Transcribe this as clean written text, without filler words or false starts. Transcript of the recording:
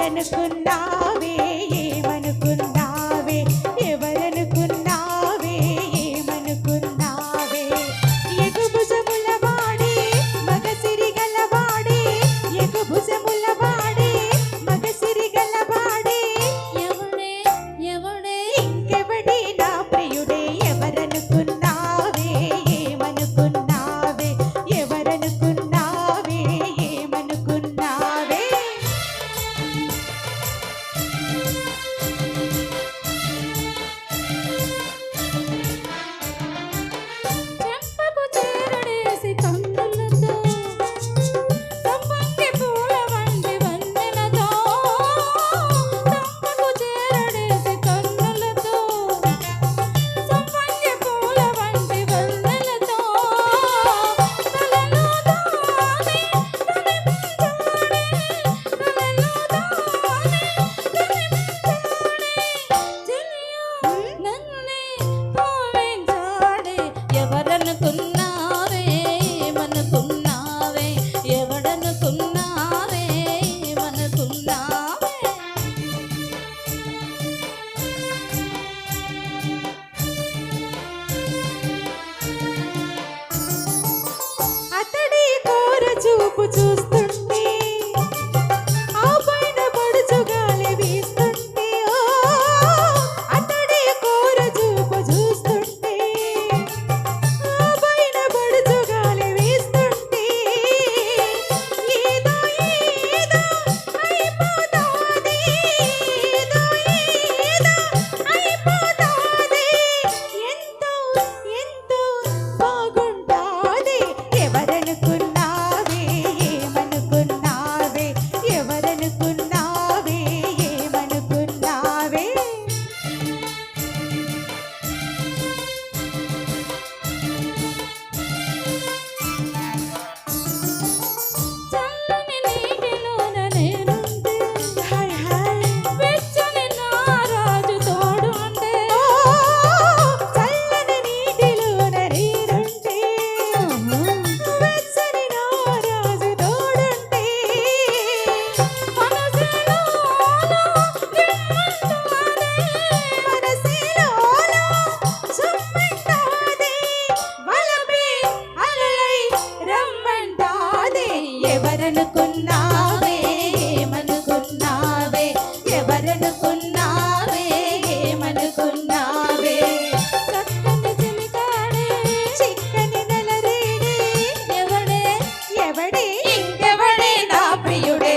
ఎవరనుకున్నావే ఏమనుకున్నావే ఎవరనుకున్నావే ఏమనుకున్నావే ఎగుభుజముల వాడే మగసిరి గలవాడే ఎగుభుజముల వాడే మగసిరి గలవాడే ఎవడే ఎవడే ఇంకెవడే నా ప్రియుడే ఎవరనుకున్నావే ఏమనుకున్నావే ఎవరనుకున్నావే ఏమనుకున్నావే చెంపకు చేరడేసి కన్నులతో సంపంగి పూల వంటి వన్నెలతో చెంపకు చేరడేసి కన్నులతో సంపంగి పూల వంటి వన్నెలతో కలలో దాని ఎవరనుకున్నావే ఏమనుకున్నావే ఎవడనుకున్నావే ఏమనుకున్నావే అతడి కోర చూపు చూస్తుంటే ఆ పైన పడుచు గాలి వీస్తుంటే ఓ అతడి కోర చూపు చూస్తుంటే ఆ పైన పడుచు గాలి వీస్తుంటే ఏదో ఏదో అయిపోతాది ఏదో ఏదో అయిపోతాది ఎంతో ఎంతో బాగుంటాది ఎవరనుకున్నావే ఏమనుకున్నావే ఎవరనుకున్నావే ఏమనుకున్నావే చల్లని నీటిలోన నేనుంటే హాయ్ హాయ్ వెచ్చని నా రాజు తోడుంటే చల్లని నీటిలోన నీరుంటే వెచ్చని నా రాజు తోడుంటే మనసిలోన సుమ్మంటాదే వలపే అలలై రమ్మంటాదే ఎవరనుకున్నావే ఏమనుకున్నావే ఎవరనుకున్నావే ఏమనుకున్నావే చక్కని చిలికాడే చిక్కని నలరేడే ఎవడే ఎవడే ఇంకెవడే నా ప్రియుడే